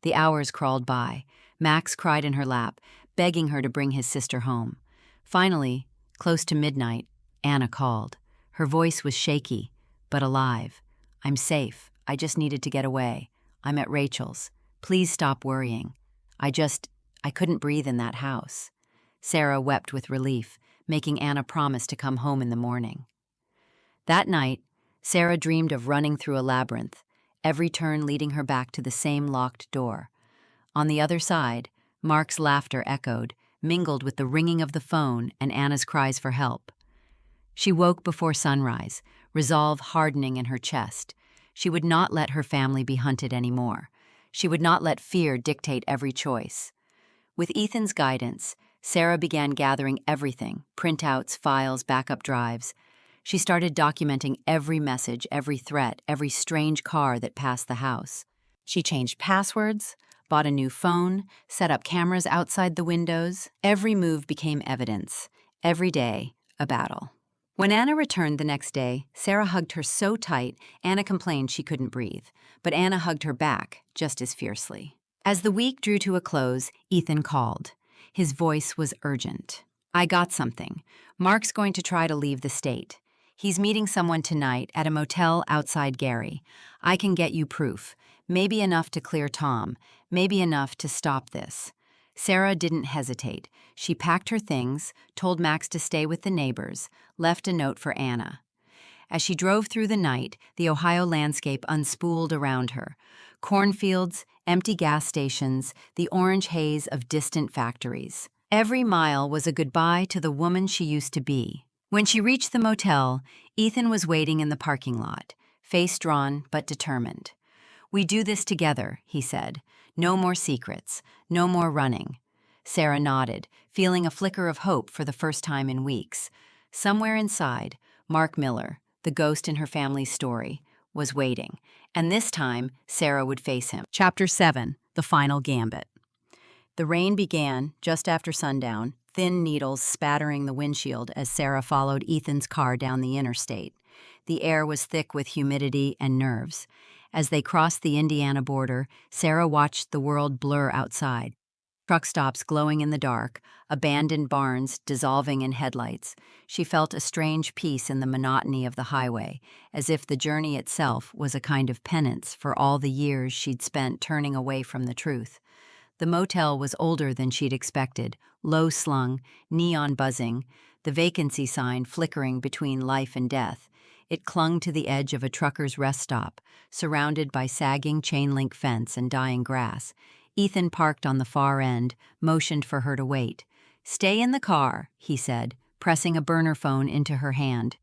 The hours crawled by. Max cried in her lap, begging her to bring his sister home. Finally, close to midnight, Anna called. Her voice was shaky, but alive. I'm safe. I just needed to get away. I'm at Rachel's. Please stop worrying. I couldn't breathe in that house. Sarah wept with relief, making Anna promise to come home in the morning. That night, Sarah dreamed of running through a labyrinth, every turn leading her back to the same locked door. On the other side, Mark's laughter echoed, mingled with the ringing of the phone and Anna's cries for help. She woke before sunrise, resolve hardening in her chest. She would not let her family be hunted anymore. She would not let fear dictate every choice. With Ethan's guidance, Sarah began gathering everything, printouts, files, backup drives. She started documenting every message, every threat, every strange car that passed the house. She changed passwords, bought a new phone, set up cameras outside the windows. Every move became evidence. Every day, a battle. When Anna returned the next day, Sarah hugged her so tight, Anna complained she couldn't breathe. But Anna hugged her back just as fiercely. As the week drew to a close, Ethan called. His voice was urgent. I got something. Mark's going to try to leave the state. He's meeting someone tonight at a motel outside Gary. I can get you proof. Maybe enough to clear Tom. Maybe enough to stop this. Sarah didn't hesitate. She packed her things, told Max to stay with the neighbors, left a note for Anna. As she drove through the night, the Ohio landscape unspooled around her. Cornfields, empty gas stations, the orange haze of distant factories. Every mile was a goodbye to the woman she used to be. When she reached the motel, Ethan was waiting in the parking lot, face drawn but determined. We do this together, he said. No more secrets, no more running. Sarah nodded, feeling a flicker of hope for the first time in weeks. Somewhere inside, Mark Miller, the ghost in her family's story, was waiting, and this time Sarah would face him. Chapter 7, The Final Gambit. The rain began just after sundown, thin needles spattering the windshield as Sarah followed Ethan's car down the interstate. The air was thick with humidity and nerves. As they crossed the Indiana border, Sarah watched the world blur outside. Truck stops glowing in the dark, abandoned barns dissolving in headlights. She felt a strange peace in the monotony of the highway, as if the journey itself was a kind of penance for all the years she'd spent turning away from the truth. The motel was older than she'd expected, low-slung, neon buzzing, the vacancy sign flickering between life and death. It clung to the edge of a trucker's rest stop, surrounded by sagging chain-link fence and dying grass. Ethan parked on the far end, motioned for her to wait. "Stay in the car," he said, pressing a burner phone into her hand.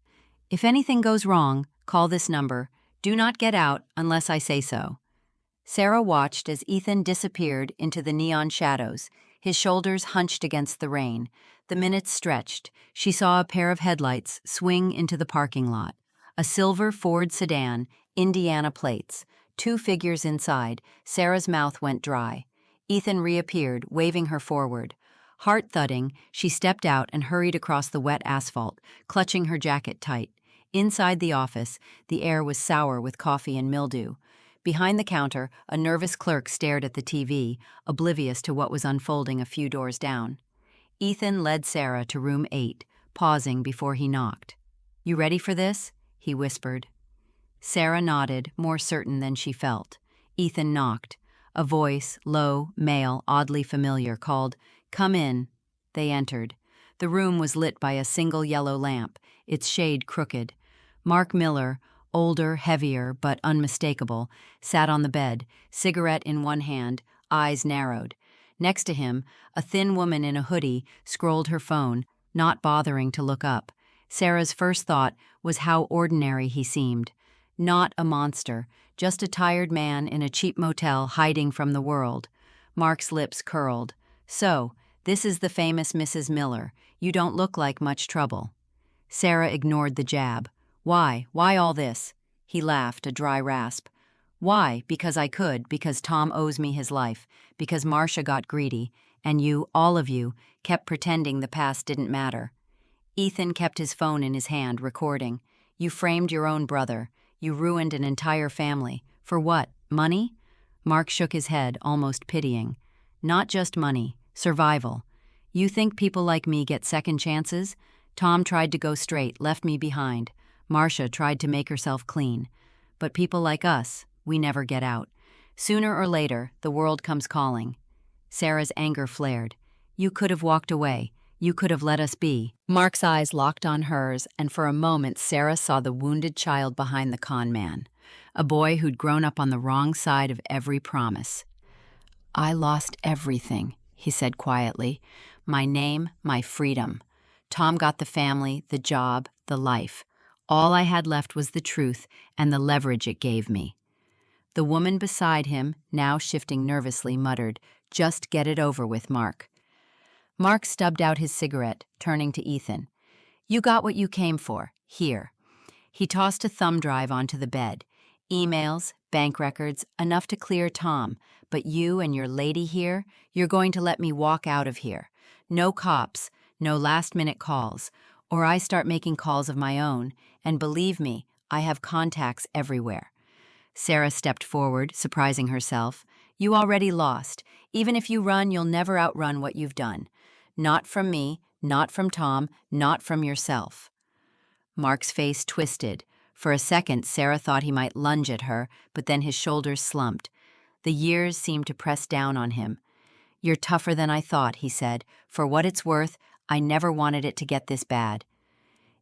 "If anything goes wrong, call this number. Do not get out unless I say so." Sarah watched as Ethan disappeared into the neon shadows, his shoulders hunched against the rain. The minutes stretched. She saw a pair of headlights swing into the parking lot. A silver Ford sedan, Indiana plates. 2 figures inside. Sarah's mouth went dry. Ethan reappeared, waving her forward. Heart thudding, she stepped out and hurried across the wet asphalt, clutching her jacket tight. Inside the office, the air was sour with coffee and mildew. Behind the counter, a nervous clerk stared at the TV, oblivious to what was unfolding a few doors down. Ethan led Sarah to room 8, pausing before he knocked. "You ready for this?" he whispered. Sarah nodded, more certain than she felt. Ethan knocked. A voice, low, male, oddly familiar, called, "Come in." They entered. The room was lit by a single yellow lamp, its shade crooked. Mark Miller, older, heavier, but unmistakable, sat on the bed, cigarette in one hand, eyes narrowed. Next to him, a thin woman in a hoodie scrolled her phone, not bothering to look up. Sarah's first thought was how ordinary he seemed. Not a monster, just a tired man in a cheap motel hiding from the world. Mark's lips curled. "So, this is the famous Mrs. Miller. You don't look like much trouble." Sarah ignored the jab. "Why? Why all this?" He laughed, a dry rasp. "Why? Because I could, because Tom owes me his life, because Marcia got greedy, and you, all of you, kept pretending the past didn't matter." Ethan kept his phone in his hand, recording. "You framed your own brother. You ruined an entire family. For what? Money?" Mark shook his head, almost pitying. "Not just money. Survival. You think people like me get second chances? Tom tried to go straight, left me behind. Marcia tried to make herself clean. But people like us, we never get out. Sooner or later, the world comes calling." Sarah's anger flared. "You could have walked away. You could have let us be." Mark's eyes locked on hers, and for a moment Sarah saw the wounded child behind the con man, a boy who'd grown up on the wrong side of every promise. "I lost everything," he said quietly. "My name, my freedom. Tom got the family, the job, the life. All I had left was the truth and the leverage it gave me." The woman beside him, now shifting nervously, muttered, "Just get it over with, Mark." Mark stubbed out his cigarette, turning to Ethan. "You got what you came for. Here." He tossed a thumb drive onto the bed. "Emails, bank records, enough to clear Tom. But you and your lady here, you're going to let me walk out of here. No cops, no last-minute calls. Or I start making calls of my own. And believe me, I have contacts everywhere." Sarah stepped forward, surprising herself. "You already lost. Even if you run, you'll never outrun what you've done. Not from me, not from Tom, not from yourself." Mark's face twisted. For a second, Sarah thought he might lunge at her, but then his shoulders slumped. The years seemed to press down on him. "You're tougher than I thought," he said. "For what it's worth, I never wanted it to get this bad."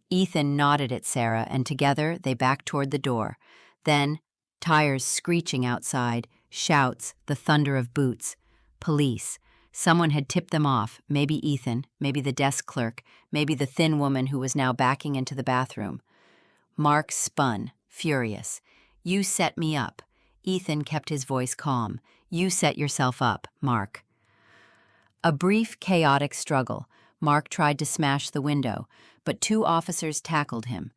Ethan nodded at Sarah, and together they backed toward the door. Then, tires screeching outside, shouts, the thunder of boots. Police. Someone had tipped them off, maybe Ethan, maybe the desk clerk, maybe the thin woman who was now backing into the bathroom. Mark spun, furious. "You set me up." Ethan kept his voice calm. "You set yourself up, Mark." A brief, chaotic struggle. Mark tried to smash the window, but 2 officers tackled him.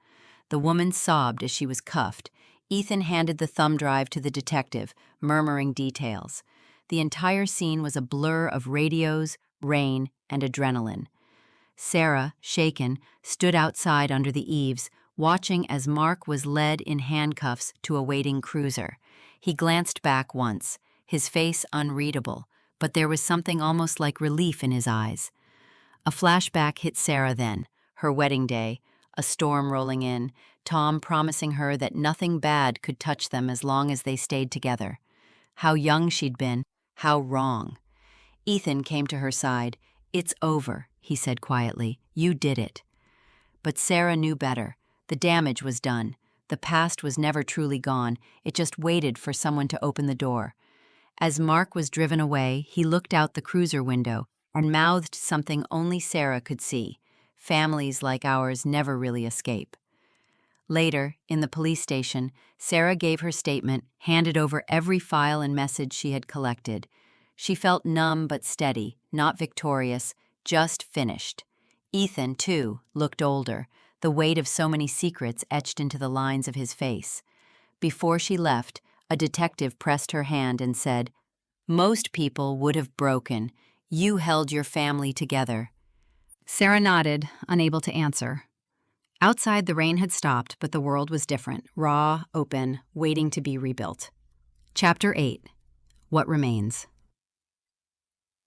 The woman sobbed as she was cuffed. Ethan handed the thumb drive to the detective, murmuring details. The entire scene was a blur of radios, rain, and adrenaline. Sarah, shaken, stood outside under the eaves, watching as Mark was led in handcuffs to a waiting cruiser. He glanced back once, his face unreadable, but there was something almost like relief in his eyes. A flashback hit Sarah then, her wedding day, a storm rolling in, Tom promising her that nothing bad could touch them as long as they stayed together. How young she'd been, how wrong. Ethan came to her side. "It's over," he said quietly. "You did it." But Sarah knew better. The damage was done. The past was never truly gone. It just waited for someone to open the door. As Mark was driven away, he looked out the cruiser window and mouthed something only Sarah could see. Families like ours never really escape. Later, in the police station, Sarah gave her statement, handed over every file and message she had collected. She felt numb but steady, not victorious, just finished. Ethan, too, looked older, the weight of so many secrets etched into the lines of his face. Before she left, a detective pressed her hand and said, "Most people would have broken. You held your family together." Sarah nodded, unable to answer. Outside, the rain had stopped, but the world was different, raw, open, waiting to be rebuilt. Chapter 8. What Remains.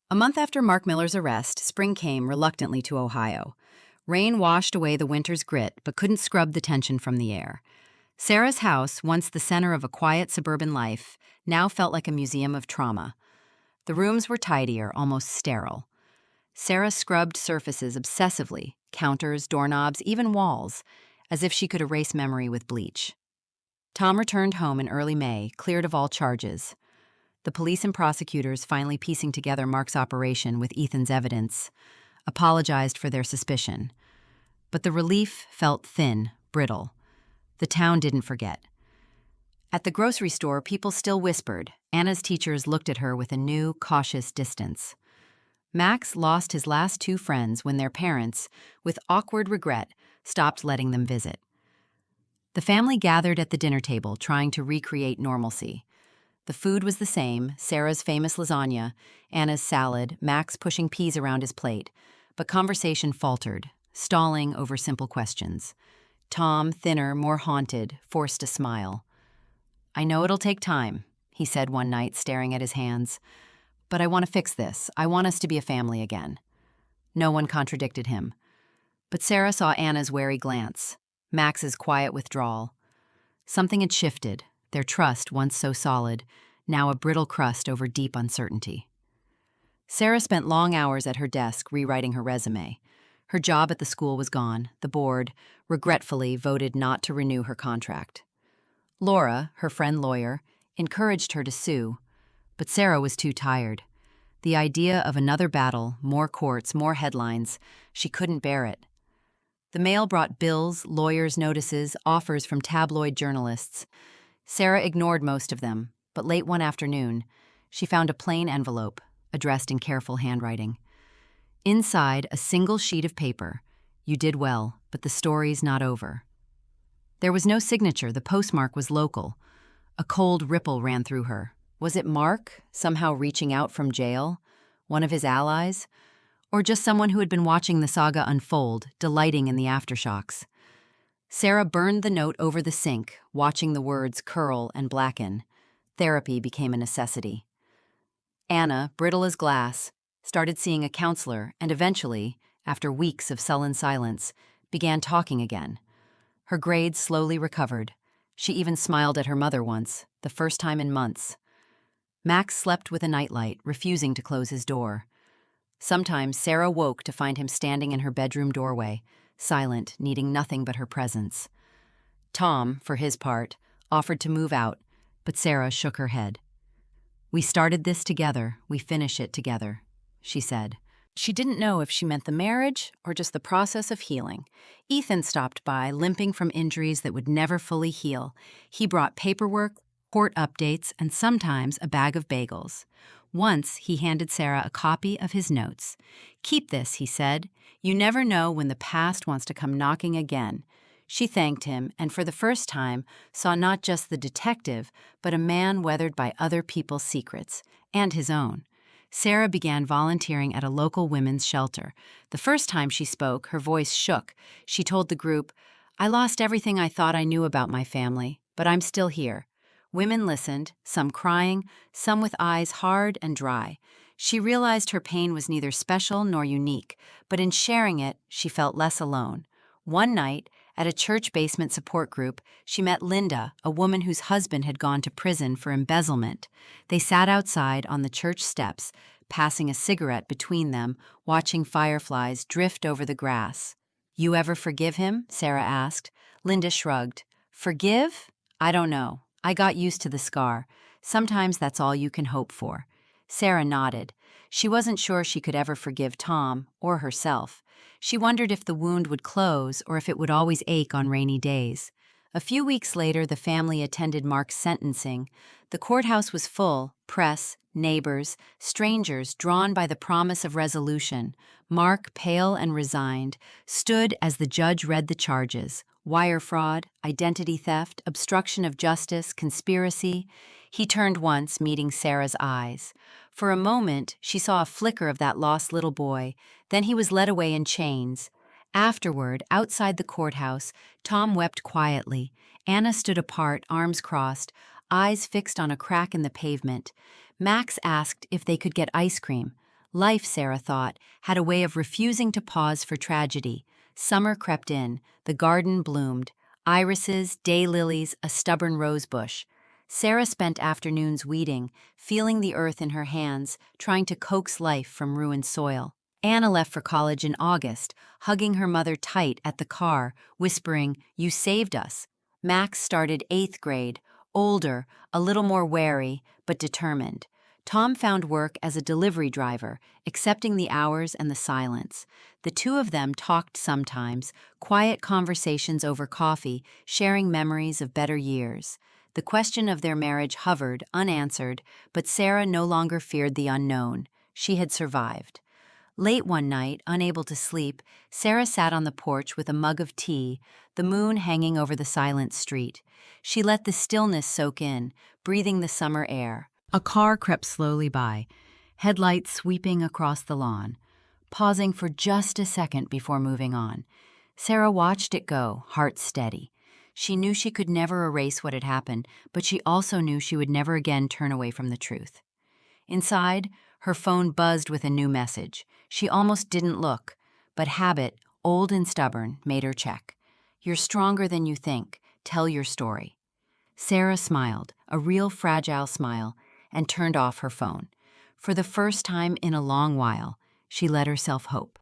A month after Mark Miller's arrest, spring came reluctantly to Ohio. Rain washed away the winter's grit, but couldn't scrub the tension from the air. Sarah's house, once the center of a quiet suburban life, now felt like a museum of trauma. The rooms were tidier, almost sterile. Sarah scrubbed surfaces obsessively, counters, doorknobs, even walls, as if she could erase memory with bleach. Tom returned home in early May, cleared of all charges. The police and prosecutors, finally piecing together Mark's operation with Ethan's evidence, apologized for their suspicion. But the relief felt thin, brittle. The town didn't forget. At the grocery store, people still whispered. Anna's teachers looked at her with a new, cautious distance. Max lost his last two friends when their parents, with awkward regret, stopped letting them visit. The family gathered at the dinner table, trying to recreate normalcy. The food was the same, Sarah's famous lasagna, Anna's salad, Max pushing peas around his plate, but conversation faltered, stalling over simple questions. Tom, thinner, more haunted, forced a smile. "I know it'll take time," he said one night, staring at his hands. "But I want to fix this. I want us to be a family again." No one contradicted him. But Sarah saw Anna's wary glance, Max's quiet withdrawal. Something had shifted, their trust, once so solid, now a brittle crust over deep uncertainty. Sarah spent long hours at her desk rewriting her resume. Her job at the school was gone. The board, regretfully, voted not to renew her contract. Laura, her friend lawyer, encouraged her to sue, but Sarah was too tired. The idea of another battle, more courts, more headlines, she couldn't bear it. The mail brought bills, lawyers' notices, offers from tabloid journalists. Sarah ignored most of them, but late one afternoon, she found a plain envelope, addressed in careful handwriting. Inside, a single sheet of paper. "You did well, but the story's not over." There was no signature, the postmark was local. A cold ripple ran through her. Was it Mark, somehow reaching out from jail? One of his allies? Or just someone who had been watching the saga unfold, delighting in the aftershocks? Sarah burned the note over the sink, watching the words curl and blacken. Therapy became a necessity. Anna, brittle as glass, started seeing a counselor and eventually, after weeks of sullen silence, began talking again. Her grades slowly recovered. She even smiled at her mother once, the first time in months. Max slept with a nightlight, refusing to close his door. Sometimes Sarah woke to find him standing in her bedroom doorway, silent, needing nothing but her presence. Tom, for his part, offered to move out, but Sarah shook her head. "We started this together, we finish it together," she said. She didn't know if she meant the marriage or just the process of healing. Ethan stopped by, limping from injuries that would never fully heal. He brought paperwork, court updates, and sometimes a bag of bagels. Once, he handed Sarah a copy of his notes. "Keep this," he said. "You never know when the past wants to come knocking again." She thanked him, and for the first time, saw not just the detective, but a man weathered by other people's secrets, and his own. Sarah began volunteering at a local women's shelter. The first time she spoke, her voice shook. She told the group, "I lost everything I thought I knew about my family, but I'm still here." Women listened, some crying, some with eyes hard and dry. She realized her pain was neither special nor unique, but in sharing it, she felt less alone. One night, at a church basement support group, she met Linda, a woman whose husband had gone to prison for embezzlement. They sat outside on the church steps, passing a cigarette between them, watching fireflies drift over the grass. "You ever forgive him?" Sarah asked. Linda shrugged. "Forgive? I don't know. I got used to the scar. Sometimes that's all you can hope for." Sarah nodded. She wasn't sure she could ever forgive Tom or herself. She wondered if the wound would close or if it would always ache on rainy days. A few weeks later, the family attended Mark's sentencing. The courthouse was full, press, neighbors, strangers drawn by the promise of resolution. Mark, pale and resigned, stood as the judge read the charges: wire fraud, identity theft, obstruction of justice, conspiracy. He turned once, meeting Sarah's eyes. For a moment, she saw a flicker of that lost little boy. Then he was led away in chains. Afterward, outside the courthouse, Tom wept quietly. Anna stood apart, arms crossed, eyes fixed on a crack in the pavement. Max asked if they could get ice cream. Life, Sarah thought, had a way of refusing to pause for tragedy. Summer crept in. The garden bloomed. Irises, daylilies, a stubborn rosebush. Sarah spent afternoons weeding, feeling the earth in her hands, trying to coax life from ruined soil. Anna left for college in August, hugging her mother tight at the car, whispering, "You saved us." Max started 8th grade, older, a little more wary, but determined. Tom found work as a delivery driver, accepting the hours and the silence. The two of them talked sometimes, quiet conversations over coffee, sharing memories of better years. The question of their marriage hovered, unanswered, but Sarah no longer feared the unknown. She had survived. Late one night, unable to sleep, Sarah sat on the porch with a mug of tea, the moon hanging over the silent street. She let the stillness soak in, breathing the summer air. A car crept slowly by, headlights sweeping across the lawn, pausing for just a second before moving on. Sarah watched it go, heart steady. She knew she could never erase what had happened, but she also knew she would never again turn away from the truth. Inside, her phone buzzed with a new message. She almost didn't look, but habit, old and stubborn, made her check. "You're stronger than you think. Tell your story." Sarah smiled, a real fragile smile, and turned off her phone. For the first time in a long while, she let herself hope.